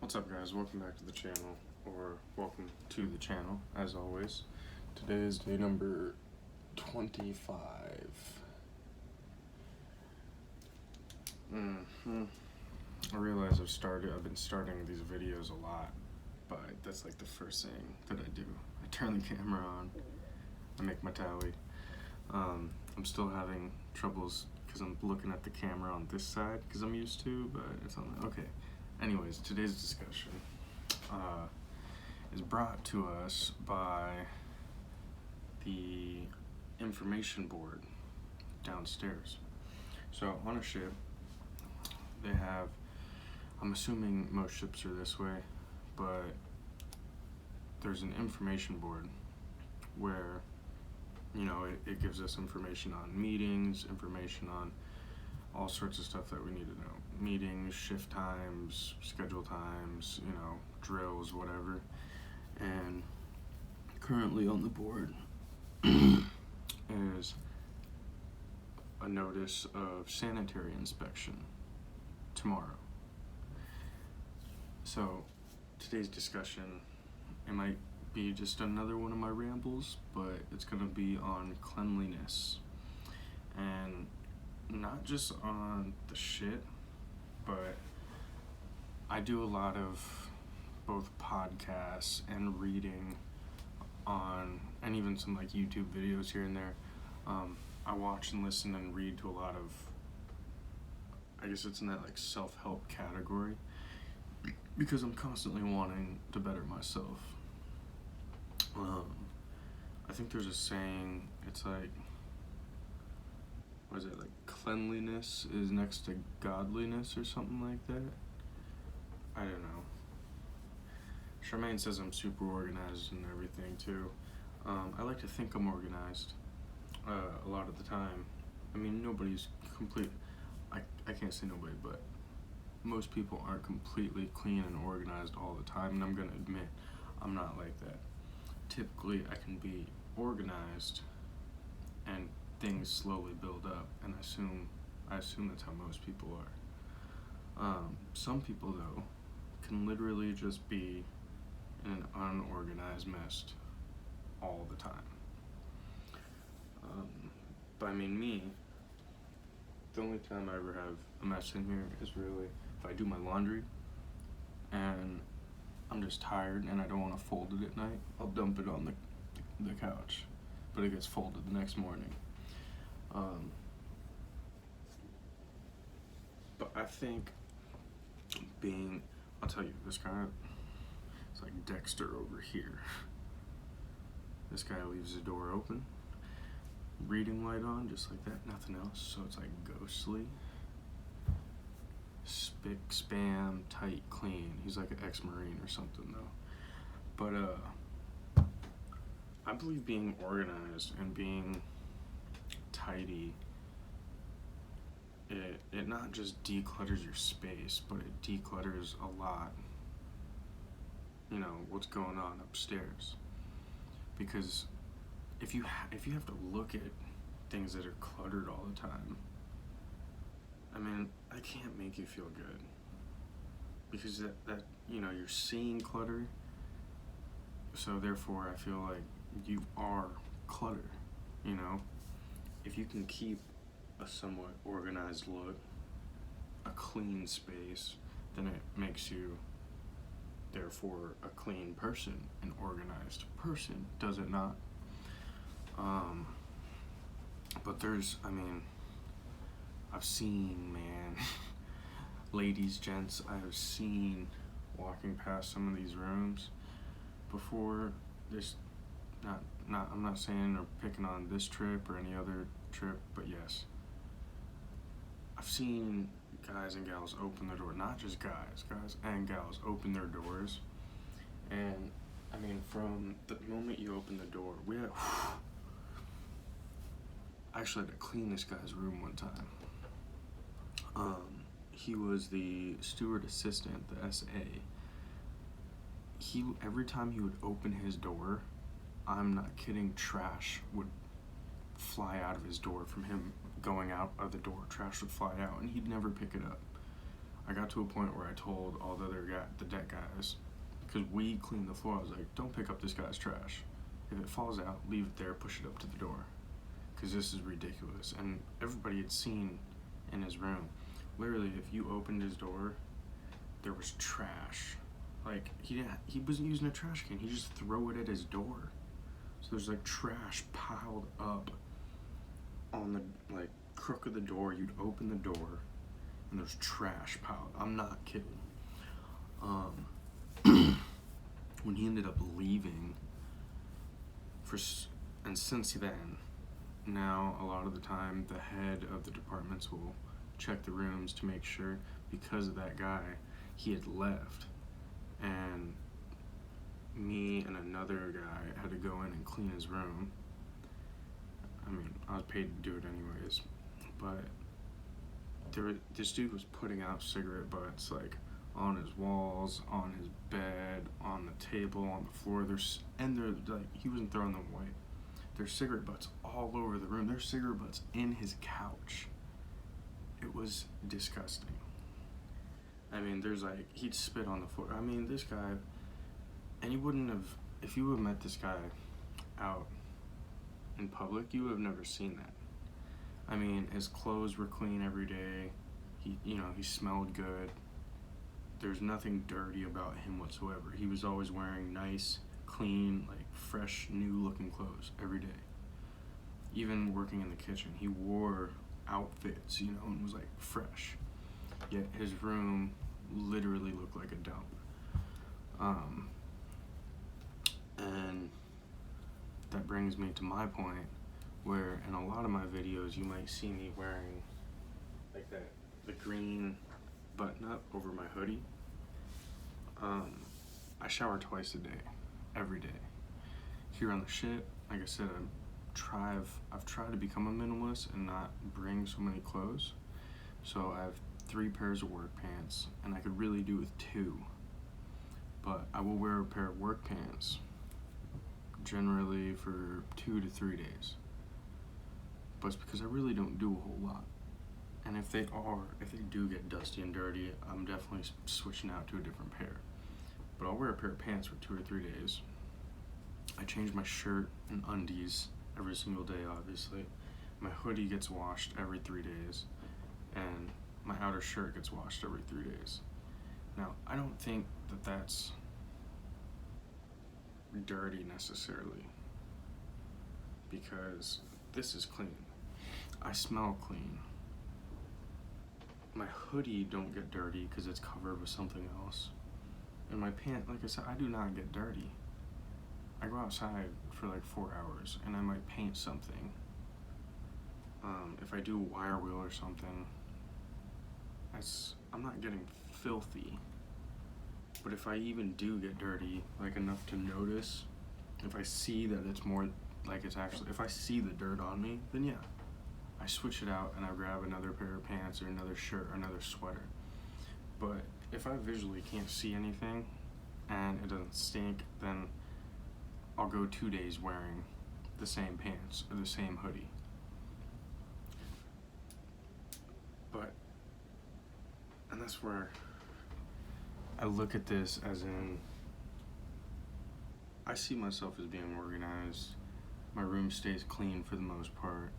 What's up, guys? Welcome back to the channel, or welcome to the channel, as always. Today is day number 25. I realize I've been starting these videos a lot, but that's like the first thing that I do. I turn the camera on, I make my tally. I'm still having troubles because I'm looking at the camera on this side because I'm used to, but it's on the, okay. Anyways, today's discussion is brought to us by the information board downstairs. So on a ship, they have, I'm assuming most ships are this way, but there's an information board where, you know, it gives us information on meetings, information on all sorts of stuff that we need to know. Meetings, shift times, schedule times, you know, drills, whatever. And currently on the board is a notice of sanitary inspection tomorrow. So today's discussion, it might be just another one of my rambles, but it's gonna be on cleanliness. And not just on the shit, but I do a lot of both podcasts and reading on, and even some like YouTube videos here and there. I watch and listen and read to a lot of, I guess it's in that like self-help category, because I'm constantly wanting to better myself. I think there's a saying, it's like, what is it, like cleanliness is next to godliness or something like that? I don't know. Charmaine says I'm super organized and everything too. I like to think I'm organized a lot of the time. I mean, nobody's complete, I can't say nobody, but most people aren't completely clean and organized all the time, and I'm gonna admit I'm not like that. Typically I can be organized and things slowly build up, and I assume that's how most people are. Some people though can literally just be in an unorganized mess all the time. But I mean, me, the only time I ever have a mess in here is really if I do my laundry and I'm just tired and I don't want to fold it at night, I'll dump it on the couch, but it gets folded the next morning. But I think I'll tell you, this guy, it's like Dexter over here. This guy leaves the door open, reading light on, just like that, nothing else, so it's like ghostly. Spick, spam, tight, clean. He's like an ex-Marine or something though. But I believe being organized and being tidy, it not just declutters your space, but it declutters a lot, you know, what's going on upstairs. Because if you have to look at things that are cluttered all the time, I mean, I can't make you feel good. Because that you know, you're seeing clutter, so therefore I feel like you are clutter, you know? If you can keep a somewhat organized look, a clean space, then it makes you, therefore, a clean person, an organized person, does it not? But I mean, I've seen, man, ladies, gents, I have seen walking past some of these rooms before this, I'm not saying or picking on this trip or any other trip, but yes, I've seen guys and gals open their door, not just guys and gals open their doors, and I mean, from the moment you open the door, I actually had to clean this guy's room one time. He was the steward assistant, the SA. Every time he would open his door, I'm not kidding, trash would fly out of his door from him going out of the door. Trash would fly out and he'd never pick it up. I got to a point where I told all the deck guys, because we cleaned the floor, I was like, don't pick up this guy's trash. If it falls out, leave it there, push it up to the door, because this is ridiculous. And everybody had seen in his room, literally, if you opened his door, there was trash. Like, he wasn't using a trash can, he just threw it at his door. So there's like trash piled up on the like crook of the door. You'd open the door and there's trash piled. I'm not kidding. When he ended up leaving, and since then, now a lot of the time the head of the departments will check the rooms to make sure, because of that guy, he had left, and me and another guy had to go in and clean his room. I mean, I was paid to do it anyways, but this dude was putting out cigarette butts like on his walls, on his bed, on the table, on the floor. He wasn't throwing them away. There's cigarette butts all over the room. There's cigarette butts in his couch. It was disgusting. I mean, he'd spit on the floor. I mean, this guy, and you wouldn't have, if you would have met this guy out in public, you would have never seen that. I mean, his clothes were clean every day. He smelled good. There's nothing dirty about him whatsoever. He was always wearing nice, clean, like fresh, new looking clothes every day. Even working in the kitchen, he wore outfits, and was like fresh. Yet his room literally looked like a dump. And that brings me to my point, where in a lot of my videos you might see me wearing like the green button up over my hoodie. I shower twice a day, every day. Here on the ship, like I said, I've tried to become a minimalist and not bring so many clothes. So I have 3 pairs of work pants, and I could really do with 2. But I will wear a pair of work pants generally for 2 to 3 days. But it's because I really don't do a whole lot. And if they do get dusty and dirty, I'm definitely switching out to a different pair. But I'll wear a pair of pants for 2 or 3 days. I change my shirt and undies every single day, obviously. My hoodie gets washed every 3 days, and my outer shirt gets washed every 3 days. Now, I don't think that that's dirty necessarily, because this is clean. I smell clean. My hoodie don't get dirty because it's covered with something else. And my pants, like I said, I do not get dirty. I go outside for like 4 hours and I might paint something. If I do a wire wheel or something, I'm not getting filthy. But if I even do get dirty, like enough to notice, if I see that it's more like if I see the dirt on me, then yeah, I switch it out and I grab another pair of pants or another shirt or another sweater. But if I visually can't see anything and it doesn't stink, then I'll go 2 days wearing the same pants or the same hoodie. And that's where I look at this as in, I see myself as being organized. My room stays clean for the most part.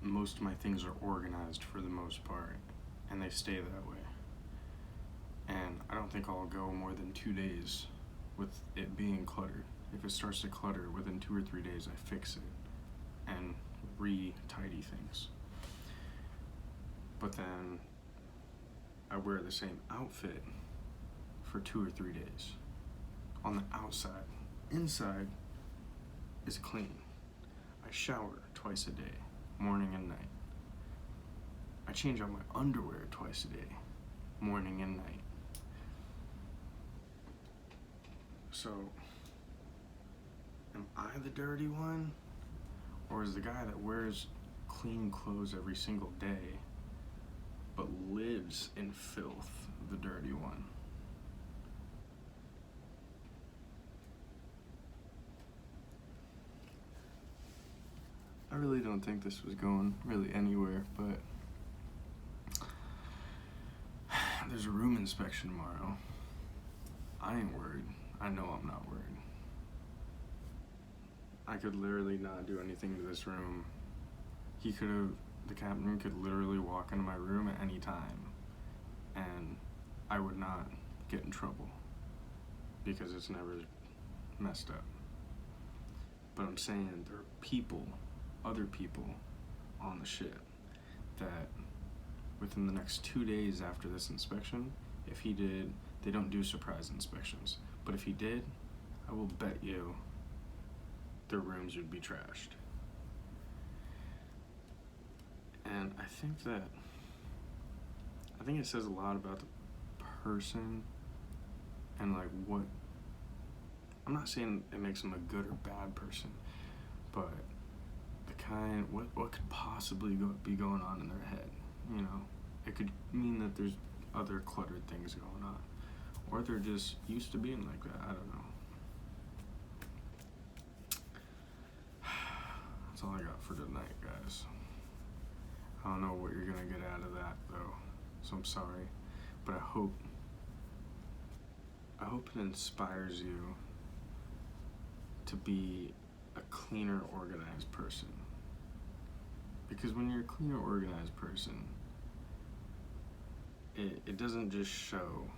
Most of my things are organized for the most part, and they stay that way. And I don't think I'll go more than 2 days with it being cluttered. If it starts to clutter, within 2 or 3 days I fix it and re-tidy things. But then I wear the same outfit for 2 or 3 days on the outside. Inside is clean. I shower twice a day, morning and night. I change out my underwear twice a day, morning and night. So, am I the dirty one? Or is the guy that wears clean clothes every single day but lives in filth the dirty one? I really don't think this was going really anywhere, but there's a room inspection tomorrow. I ain't worried. I know I'm not worried. I could literally not do anything to this room. The captain could literally walk into my room at any time, and I would not get in trouble because it's never messed up. But I'm saying there are people, other people on the ship that within the next 2 days after this inspection, if he did, they don't do surprise inspections, but if he did, I will bet you their rooms would be trashed. And I think it says a lot about the person and like what, I'm not saying it makes them a good or bad person, but what could possibly be going on in their head, you know? It could mean that there's other cluttered things going on, or they're just used to being like that, I don't know. That's all I got for tonight, guys. I don't know what you're gonna get out of that though, so I'm sorry, but I hope it inspires you to be a cleaner, organized person. Because when you're a cleaner, organized person, it doesn't just show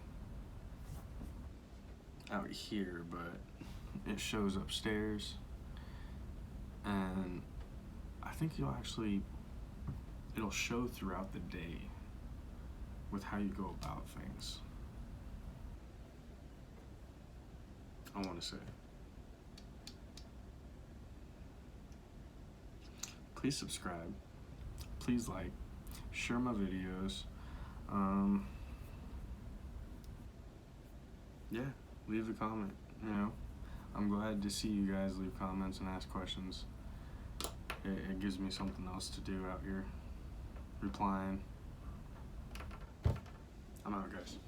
out here, but it shows upstairs, and I think it'll show throughout the day with how you go about things. I want to say, please subscribe, please like, share my videos, yeah, leave a comment, you know. I'm glad to see you guys leave comments and ask questions. It gives me something else to do out here, replying. I'm out, guys.